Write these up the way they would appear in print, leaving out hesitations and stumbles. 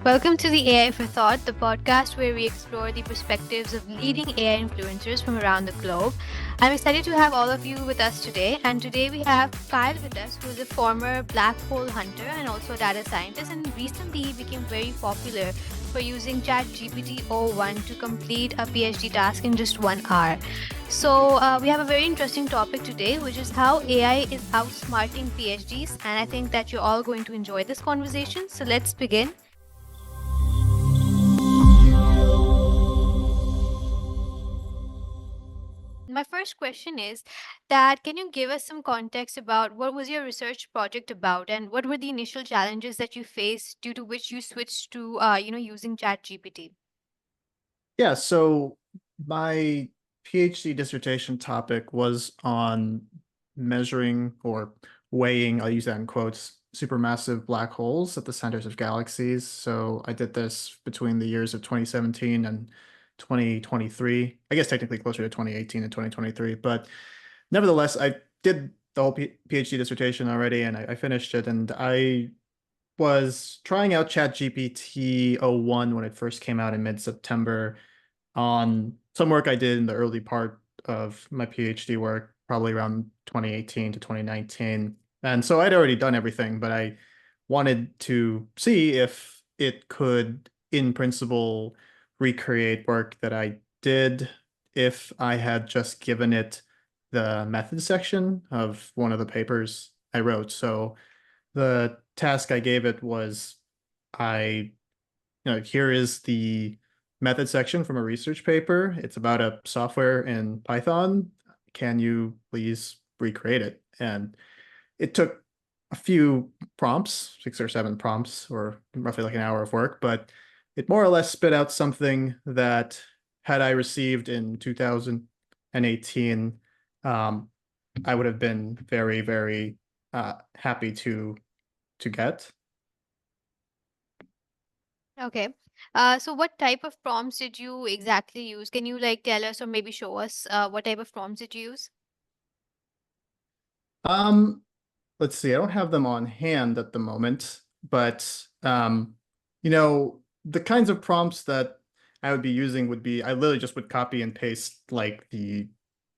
Welcome to the AI for Thought, the podcast where we explore the perspectives of leading AI influencers from around the globe. I'm excited to have all of you with us today. And today we have Kyle with us, who is a former black hole hunter and also a data scientist. And recently he became very popular for using ChatGPT o1 to complete a PhD task in just 1 hour. So we have a very interesting topic today, which is how AI is outsmarting PhDs. And I think that you're all going to enjoy this conversation. So let's begin. My first question is that can you give us some context about what was your research project about and what were the initial challenges that you faced due to which you switched to using ChatGPT? Yeah, so my PhD dissertation topic was on measuring or weighing, I'll use that in quotes, supermassive black holes at the centers of galaxies. So I did this between the years of 2017 and 2023. I guess technically closer to 2018 and 2023, but nevertheless, I did the whole PhD dissertation already and I finished it, and I was trying out ChatGPT o1 when it first came out in mid-September on some work I did in the early part of my PhD work, probably around 2018 to 2019. And so I'd already done everything, but I wanted to see if it could, in principle, recreate work that I did if I had just given it the method section of one of the papers I wrote. So the task I gave it was here is the method section from a research paper. It's about a software in Python. Can you please recreate it? And it took a few prompts, 6 or 7 prompts, or roughly like an hour of work, but it more or less spit out something that had I received in 2018, I would have been very, very happy to get. Okay. So what type of prompts did you exactly use? Can you tell us or maybe show us what type of prompts did you use? Um, let's see, I don't have them on hand at the moment, but the kinds of prompts that I would be using would be I literally just would copy and paste like the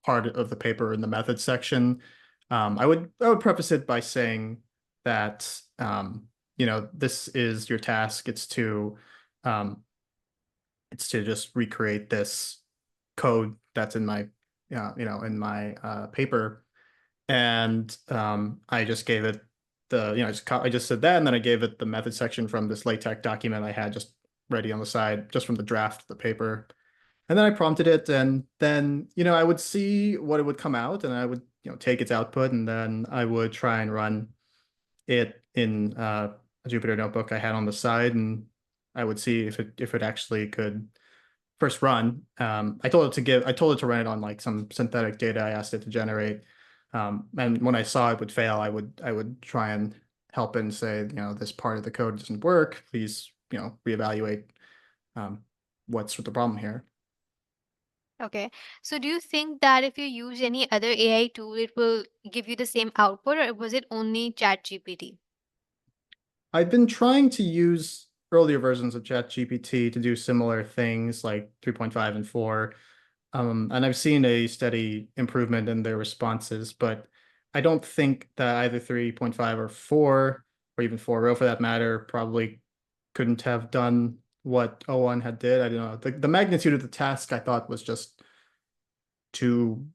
part of the paper in the method section. I would preface it by saying that this is your task. Um, it's to just recreate this code that's in my paper, and I just gave it I just said that, and then I gave it the method section from this LaTeX document I had just ready on the side, just from the draft of the paper. And then I prompted it, and then I would see what it would come out, and I would take its output, and then I would try and run it in a Jupyter notebook I had on the side, and I would see if it actually could first run. I told it to run it on like some synthetic data I asked it to generate. And when I saw it would fail, I would try and help and say, this part of the code doesn't work. Please, reevaluate um, what's with the problem here. Okay. So do you think that if you use any other AI tool, it will give you the same output, or was it only ChatGPT? I've been trying to use earlier versions of ChatGPT to do similar things like 3.5 and 4. And I've seen a steady improvement in their responses, but I don't think that either 3.5 or 4, or even 4.0 for that matter, probably couldn't have done what o1 had did. I don't know. The magnitude of the task I thought was just too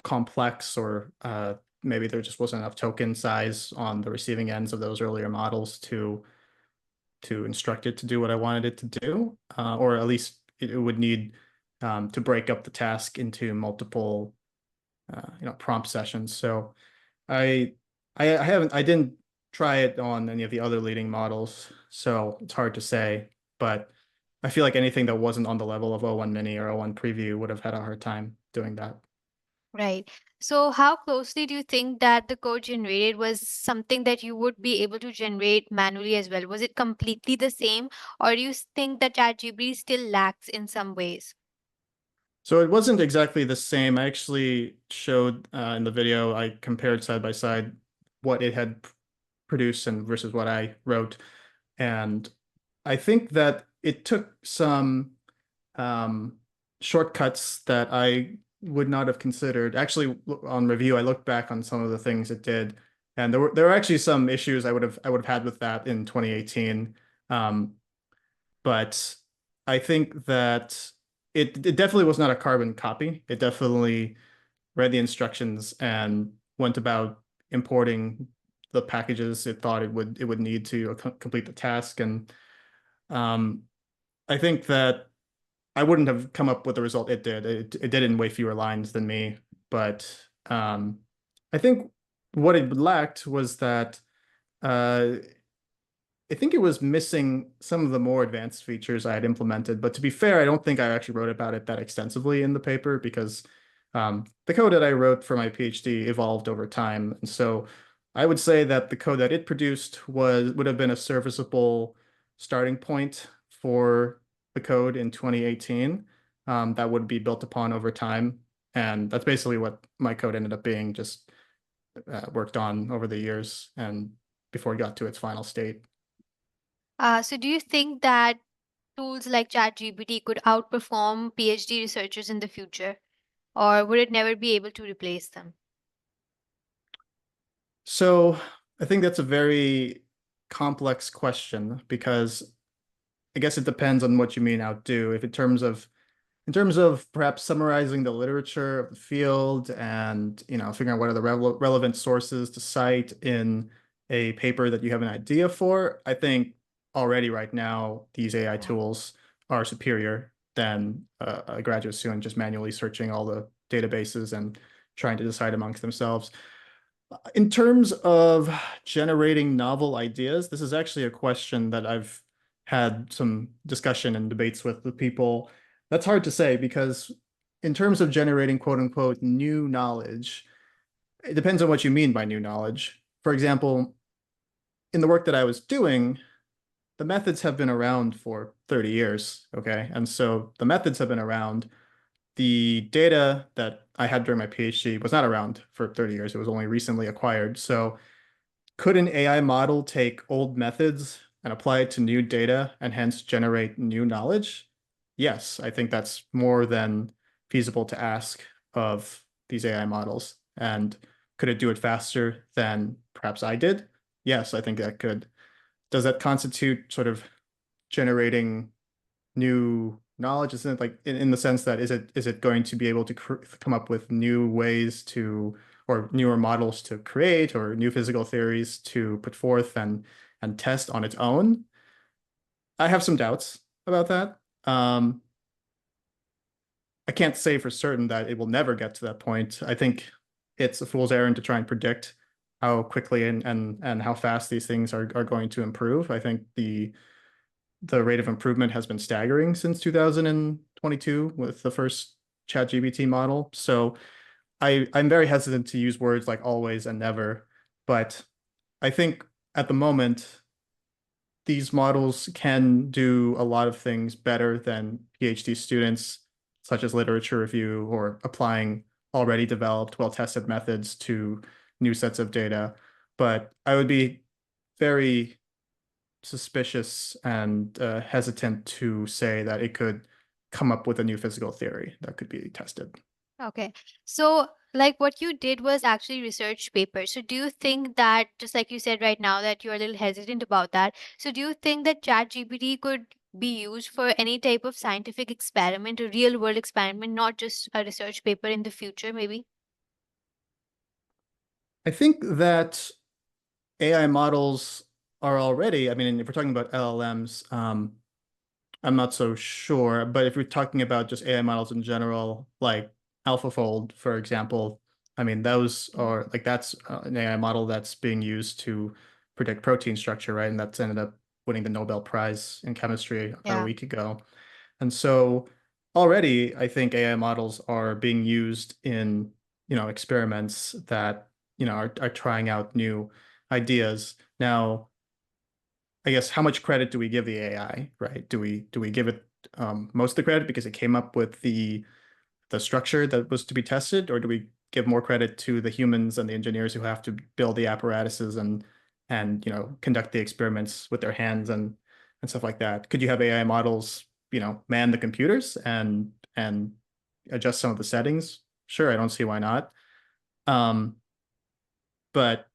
complex, or maybe there just wasn't enough token size on the receiving ends of those earlier models to instruct it to do what I wanted it to do, or at least it would need to break up the task into multiple prompt sessions. So I I didn't try it on any of the other leading models, so it's hard to say, but I feel like anything that wasn't on the level of o1 mini or o1 preview would have had a hard time doing that. Right. So how closely do you think that the code generated was something that you would be able to generate manually as well? Was it completely the same, or do you think that ChatGPT still lacks in some ways? So it wasn't exactly the same. I actually showed in the video, I compared side by side what it had produced and versus what I wrote. And I think that it took some um, shortcuts that I would not have considered. Actually, on review, I looked back on some of the things it did, and there were actually some issues I would have had with that in 2018. Um, but I think that it definitely was not a carbon copy. It definitely read the instructions and went about importing the packages it thought it would need to complete the task. And um, I think that I wouldn't have come up with the result it did. It did in way fewer lines than me, but I think what it lacked was that uh, I think it was missing some of the more advanced features I had implemented. But to be fair, I don't think I actually wrote about it that extensively in the paper because the code that I wrote for my PhD evolved over time. And so I would say that the code that it produced would have been a serviceable starting point for the code in 2018 that would be built upon over time. And that's basically what my code ended up being, just worked on over the years and before it got to its final state. So do you think that tools like ChatGPT could outperform PhD researchers in the future, or would it never be able to replace them? So I think that's a very complex question because I guess it depends on what you mean outdo. If in terms of perhaps summarizing the literature of the field and figuring out what are the relevant sources to cite in a paper that you have an idea for, I think already right now these AI Yeah. tools are superior than a graduate student just manually searching all the databases and trying to decide amongst themselves. In terms of generating novel ideas, this is actually a question that I've had some discussion and debates with people. That's hard to say because in terms of generating quote unquote new knowledge, it depends on what you mean by new knowledge. For example, in the work that I was doing, the methods have been around for 30 years, okay? And so the methods have been around. The data that I had during my PhD was not around for 30 years. It was only recently acquired. So could an AI model take old methods and apply it to new data and hence generate new knowledge? Yes, I think that's more than feasible to ask of these AI models. And could it do it faster than perhaps I did? Yes, I think that could. Does that constitute sort of generating new knowledge? Isn't it like in the sense that is it going to be able to come up with new ways to or newer models to create or new physical theories to put forth and test on its own? I have some doubts about that. I can't say for certain that it will never get to that point. I think it's a fool's errand to try and predict how quickly and how fast these things are going to improve. I think the rate of improvement has been staggering since 2022 with the first ChatGPT model. So I'm very hesitant to use words like always and never, but I think at the moment these models can do a lot of things better than PhD students, such as literature review or applying already developed, well-tested methods to new sets of data. But I would be very suspicious and hesitant to say that it could come up with a new physical theory that could be tested. Okay. So, like what you did was actually research paper. So, do you think that, just like you said right now, that you're a little hesitant about that? So, do you think that ChatGPT could be used for any type of scientific experiment, a real world experiment, not just a research paper in the future, maybe? I think that AI models are already, I mean, if we're talking about LLMs, I'm not so sure, but if we're talking about just AI models in general, like AlphaFold, for example, I mean, those Mhm. are like that's an AI model that's being used to predict protein structure, right? And that's ended up winning the Nobel Prize in chemistry about a Yeah. week ago. And so already, I think AI models are being used in, experiments that, are trying out new ideas. Now, I guess how much credit do we give the AI, right? Do we give it most of the credit because it came up with the structure that was to be tested, or do we give more credit to the humans and the engineers who have to build the apparatuses and conduct the experiments with their hands and and stuff like that. Could you have AI models, man the computers and adjust some of the settings? Sure, I don't see why not. Um, but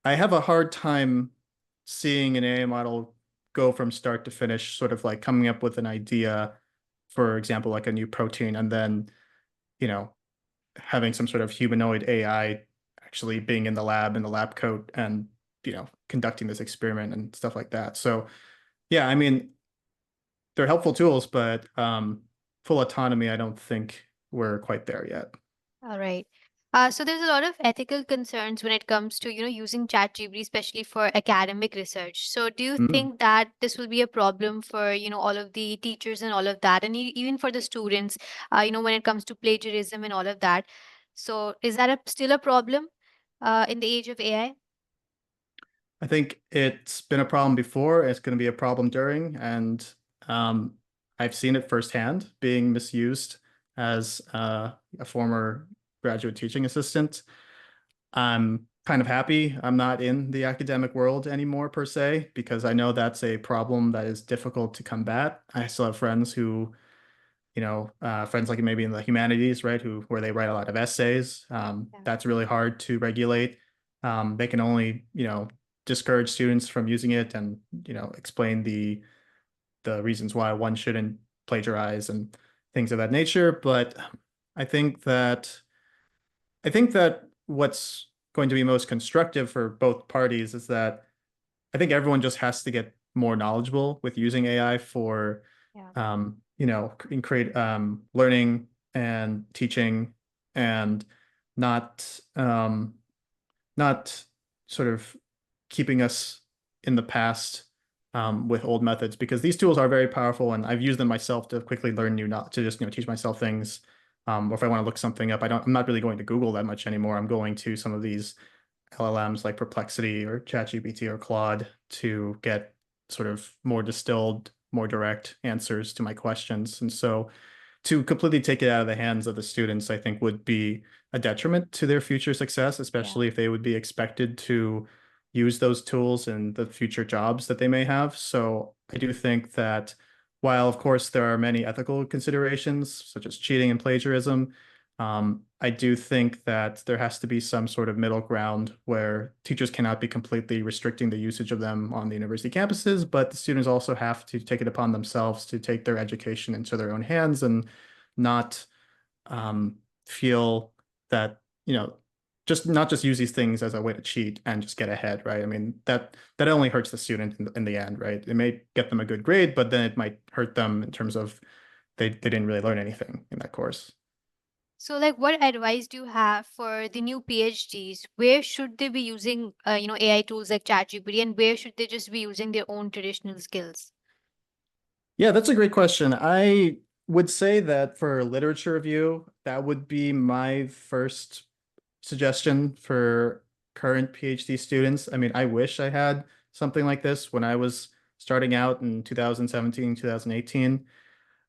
I have a hard time seeing an AI model go from start to finish, sort of like coming up with an idea, for example, like a new protein, and then, you know, having some sort of humanoid AI actually being in the lab in the lab coat and, conducting this experiment and stuff like that. So, yeah, I mean, they're helpful tools, but full autonomy, I don't think we're quite there yet. All right. So there's a lot of ethical concerns when it comes to, using ChatGPT, especially for academic research. So do you Mm. think that this will be a problem for, all of the teachers and all of that, and even for the students, when it comes to plagiarism and all of that? So is that still a problem in the age of AI? I think it's been a problem before. It's going to be a problem during, and um, I've seen it firsthand being misused as a former graduate teaching assistant. I'm kind of happy I'm not in the academic world anymore per se, because I know that's a problem that is difficult to combat. I still have friends who, friends like maybe in the humanities, right, where they write a lot of essays. Yeah. That's really hard to regulate. They can only, discourage students from using it and, explain the reasons why one shouldn't plagiarize and things of that nature. But I think that I think that what's going to be most constructive for both parties is that I think everyone just has to get more knowledgeable with using AI for, Yeah. and create learning and teaching, and not not sort of keeping us in the past with old methods, because these tools are very powerful and I've used them myself to quickly learn new, not to just, teach myself things. Or if I want to look something up, I'm not really going to Google that much anymore. I'm going to some of these LLMs like Perplexity or ChatGPT or Claude to get sort of more distilled, more direct answers to my questions. And so to completely take it out of the hands of the students, I think would be a detriment to their future success, Yeah. especially if they would be expected to use those tools in the future jobs that they may have. So I do think that while, of course, there are many ethical considerations, such as cheating and plagiarism, I do think that there has to be some sort of middle ground where teachers cannot be completely restricting the usage of them on the university campuses, but the students also have to take it upon themselves to take their education into their own hands and not feel that, just not just use these things as a way to cheat and just get ahead, right? I mean, that only hurts the student in the end, right? It may get them a good grade, but then it might hurt them in terms of they didn't really learn anything in that course. So, like, what advice do you have for the new PhDs? Where should they be using, AI tools like ChatGPT, and where should they just be using their own traditional skills? Yeah, that's a great question. I would say that for literature review, that would be my first suggestion for current PhD students. I mean, I wish I had something like this when I was starting out in 2017, 2018.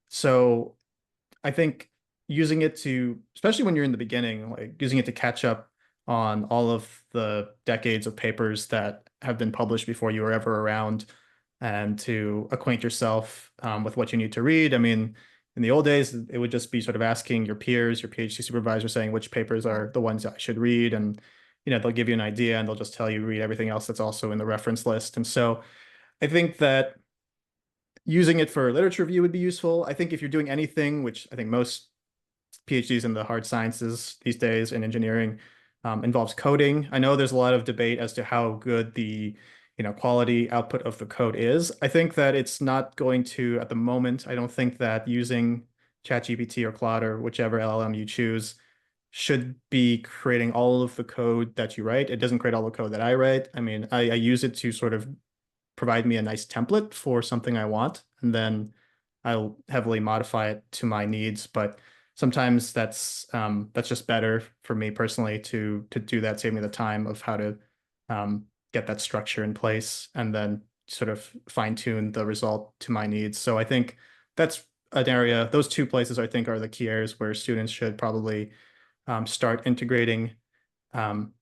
So I think using it to, especially when you're in the beginning, like using it to catch up on all of the decades of papers that have been published before you were ever around, and to acquaint yourself with what you need to read. I mean, in the old days, it would just be sort of asking your peers, your PhD supervisor, saying which papers Yeah. are the ones I should read. And, they'll give you an idea and they'll just tell you read everything else that's also in the reference list. And so I think that using it for literature review would be useful. I think if you're doing anything, which I think most PhDs in the hard sciences these days in engineering involves coding. I know there's a lot of debate as to how good the quality output of the code is. I think that it's not going to at the moment. I don't think that using ChatGPT or Claude or whichever LLM you choose should be creating all of the code that you write. It doesn't create all the code that I write. I mean, I use it to sort of provide me a nice template for something I want, and then I'll heavily modify it to my needs. But sometimes that's just better for me personally to do that, save me the time of how to get that structure in place and then sort of fine tune the result to my needs. So I think that's an area, those two places I think are the key areas where students should probably start integrating um,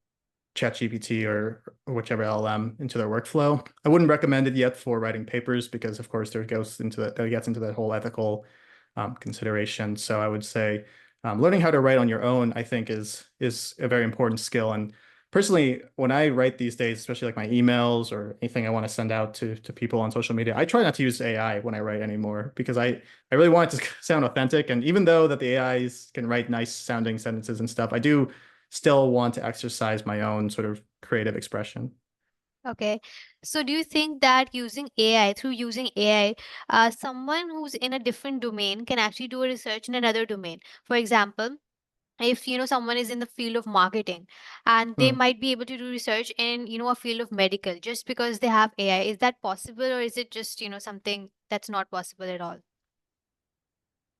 ChatGPT or whichever LLM into their workflow. I wouldn't recommend it yet for writing papers because, of course, there goes into that gets into that whole ethical consideration. So I would say learning how to write on your own, I think, is a very important skill. And personally, when I write these days, especially like my emails or anything I want to send out to people on social media, I try not to use AI when I write anymore because I really want it to sound authentic. And even though that the AIs can write nice sounding sentences and stuff, I do still want to exercise my own sort of creative expression. Okay. So do you think that using AI, someone who's in a different domain can actually do a research in another domain? For example, if someone is in the field of marketing and they Hmm. might be able to do research in a field of medical just because they have AI, is that possible, or is it just something that's not possible at all?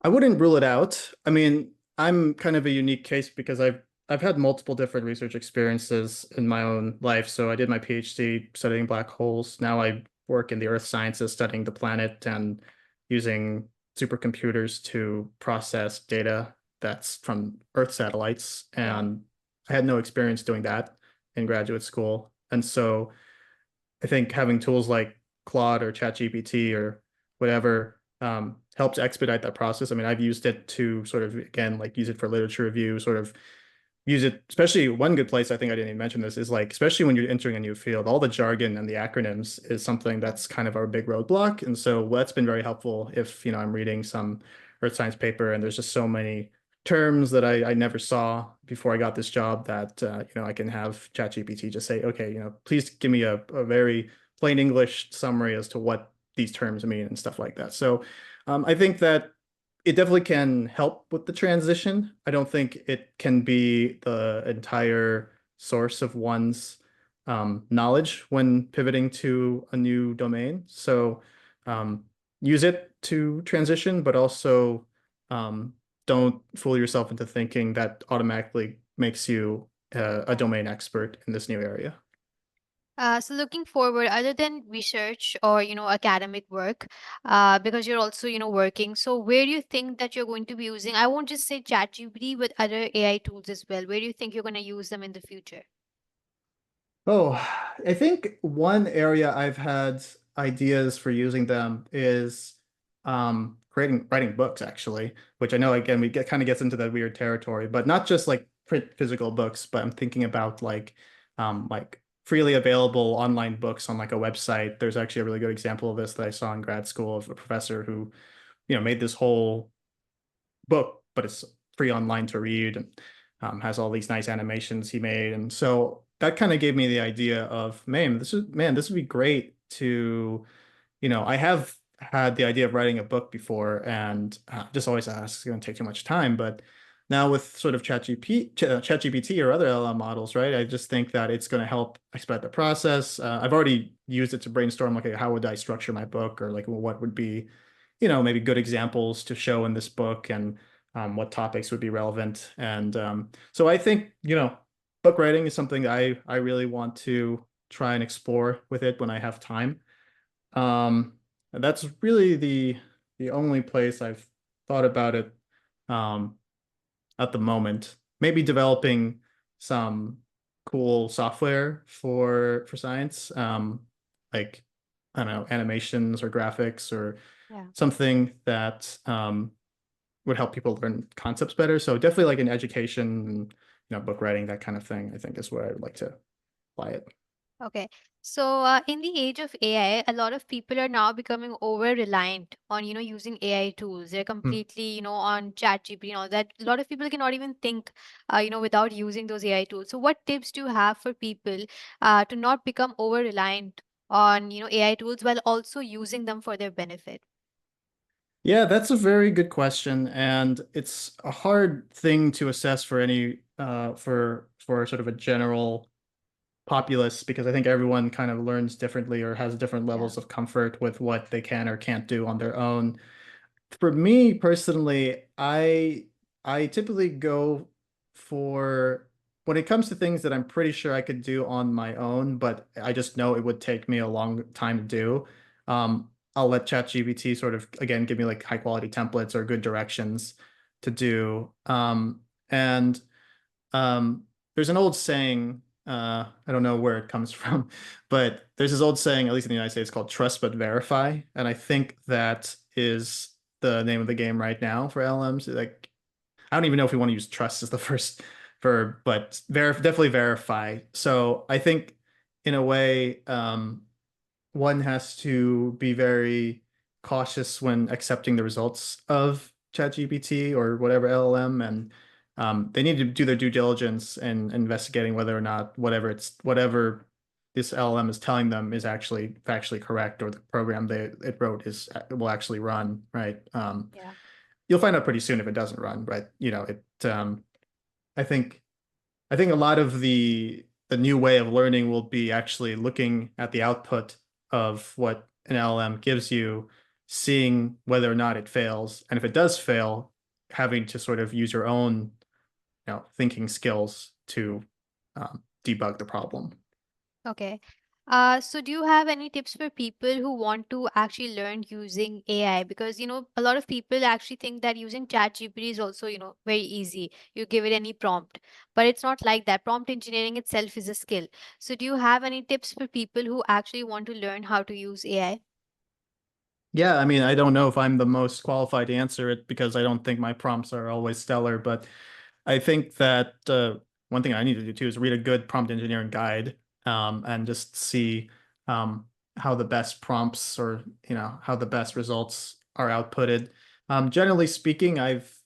I wouldn't rule it out. I mean, I'm kind of a unique case because I've had multiple different research experiences in my own life. So I did my PhD studying black holes. Now I work in the earth sciences studying the planet and using supercomputers to process data that's from Earth satellites. Yeah. And I had no experience doing that in graduate school. And so I think having tools like Claude or ChatGPT or whatever helps expedite that process. I mean, I've used it to sort of, again, like use it for literature review, sort of use it, especially one good place, I think I didn't even mention this, is like, especially when you're entering a new field, all the jargon and the acronyms is something Yeah. that's kind of our big roadblock. And so that's been very helpful if, I'm reading some earth science paper and there's just so many terms that I never saw before I got this job that, I can have ChatGPT just say, okay, please give me a very plain English summary as to what these terms mean and stuff like that. So I think that it definitely can help with the transition. I don't think it can be the entire source of one's knowledge when pivoting to a new domain. So um, use it to transition, but also um, don't fool yourself into thinking that automatically makes you a Yeah. domain expert in this new area. So looking forward, other than research or academic work, because you're also working. So where do you think that you're going to be using? I won't just say ChatGPT, but other AI tools as well. Where do you think you're going to use them in the future? Oh, I think one area I've had ideas for using them is creating writing books actually, which I know again we get kind of gets into that weird territory, but not just like print physical books, but I'm thinking about like freely available online books on like a website. There's actually a really good example of this that I saw in grad school of a professor who, made this whole book, but it's free online to read and has all these nice animations he made. And so that kind of gave me the idea of, man, this would be great to, I have had the idea of writing a book before and just always asked, it's going to take too much time. But now with sort of ChatGPT or other LLM models, right? I just think that it's going to help expedite the process. I've already used it to brainstorm, okay, how would I structure my book or like what would be maybe good examples to show in this book and what topics would be relevant. And so I think, book writing is something I really want to try and explore with it when I have time. And that's really the only place I've thought about it um, at the moment. Maybe developing some cool software for science, like I don't know, animations or graphics or Yeah. something that would help people learn concepts better. So definitely like in education, and, book writing, that kind of thing, I think is where I would like to apply it. Okay. So, in the age of AI, a lot of people are now becoming over reliant on, using AI tools. They're Hmm. completely, on ChatGPT and all that. A lot of people cannot even think, without using those AI tools. So, what tips do you have for people to not become over reliant on, AI tools while also using them for their benefit? Yeah, that's a very good question, and it's a hard thing to assess for any for sort of a general populace because I think everyone kind of learns differently or has different Yeah. levels of comfort with what they can or can't do on their own. For me personally, I typically go for when it comes to things that I'm pretty sure I could do on my own, but I just know it would take me a long time to do. I'll let ChatGPT sort of again give me like high quality templates or good directions to do. And there's an old saying I don't know where it comes from, but there's this old saying, at least in the United States, called trust but verify. And I think that is the name of the game right now for LMs. Like, I don't even know if we want to use trust as the first verb, but definitely verify. So I think in a way, one has to be very cautious when accepting the results of ChatGPT or whatever LLM, and they need to do their due diligence in investigating whether or not whatever this LLM is telling them is actually factually correct, or the program it wrote is will actually run, right? Yeah. You'll find out pretty soon if it doesn't run, right? I think I think a lot of the new way of learning will be actually looking at the output of what an LLM gives you, seeing whether or not it fails, and if it does fail, having to sort of use your own, thinking skills to debug the problem. Okay. So do you have any tips for people who want to actually learn using AI? Because, a lot of people actually think that using ChatGPT is also, very easy. You give it any prompt, but it's not like that. Prompt engineering itself is a skill. So do you have any tips for people who actually want to learn how to use AI? Yeah, I mean, I don't know if I'm the most qualified to answer it because I don't think my prompts are always stellar, but I think that one thing I need to do too is read a good prompt engineering guide, and just see how the best prompts, or how the best results are outputted. Generally speaking, I've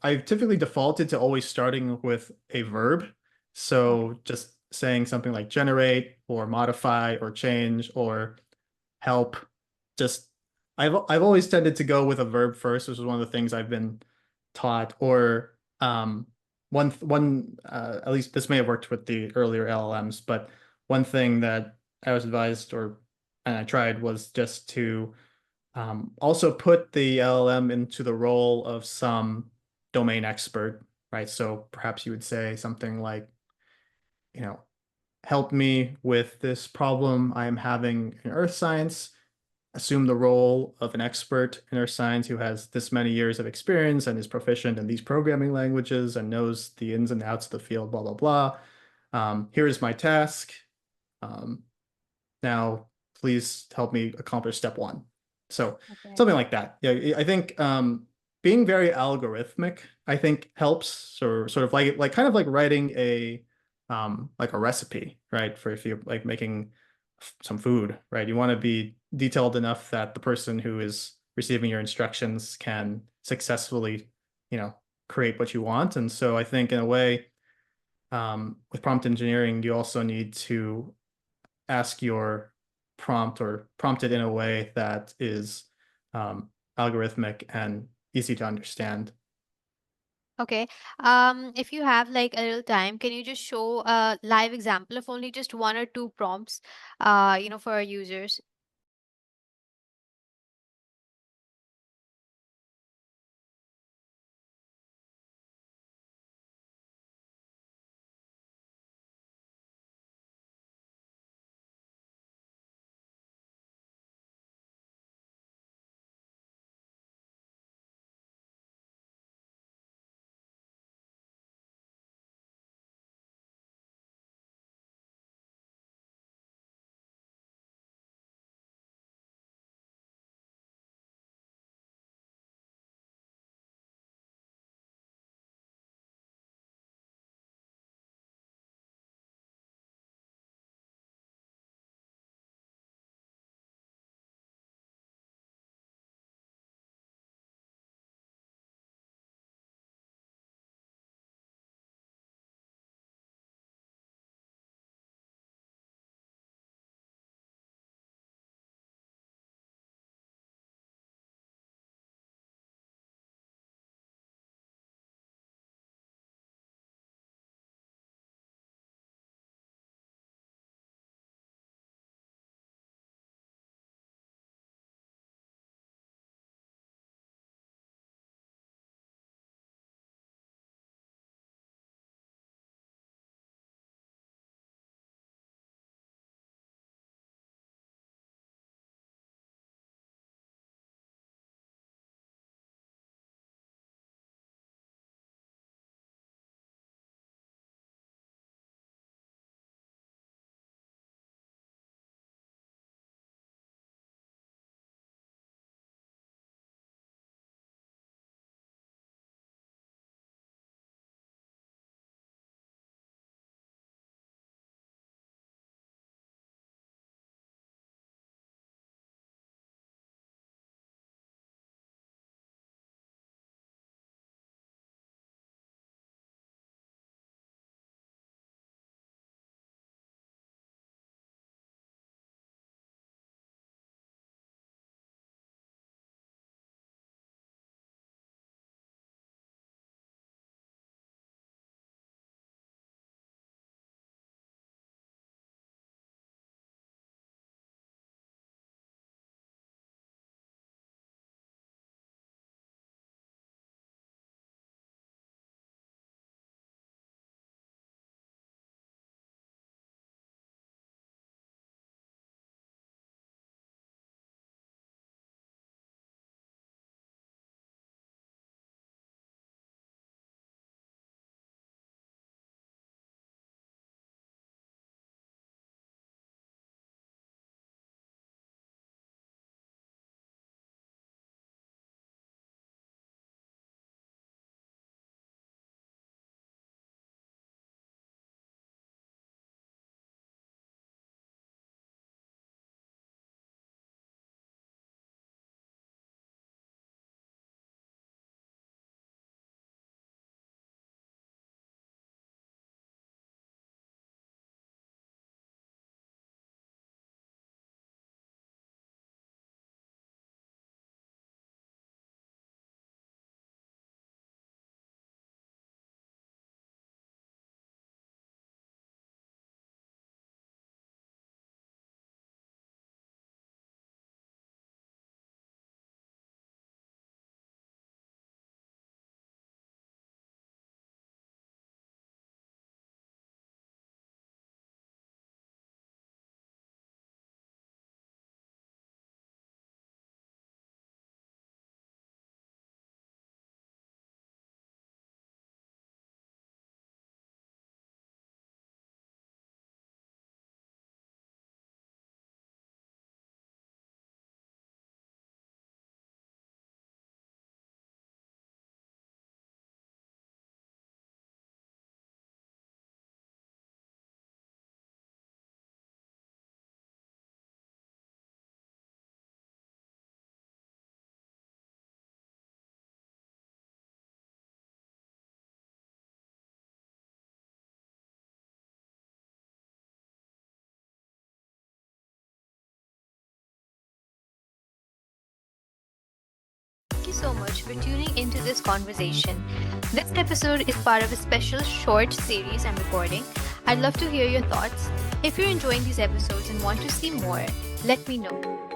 typically defaulted to always starting with a verb. Okay. So just saying something like generate or modify or change or help. Just I've always tended to go with a verb first, which is one of the things I've been taught. Or one at least this may have worked with the earlier LLMs, but one thing that I was advised, or and I tried, was just to also put the LLM into the role of some domain expert, right? So perhaps you would say something like, you know, help me with this problem I am having in earth science. Assume the role of an expert in earth science who has this many years of experience and is proficient in these programming languages and knows the ins and outs of the field, blah, blah, blah. Here is my task. Um, Now, please help me accomplish step one. So Okay. something like that. Yeah, I think being very algorithmic, I think helps, or sort of like kind of like writing a recipe, right? For if you're like making some food, right? You want to be detailed enough that the person who is receiving your instructions can successfully, you know, create what you want. And so I think in a way, with prompt engineering, you also need to ask your prompt, or prompt it in a way that is algorithmic and easy to understand. Okay. If you have like a little time, can you just show a live example of only just one or two prompts, for our users? so much for tuning into this conversation. This episode is part of a special short series I'm recording. I'd love to hear your thoughts. If you're enjoying these episodes and want to see more, let me know.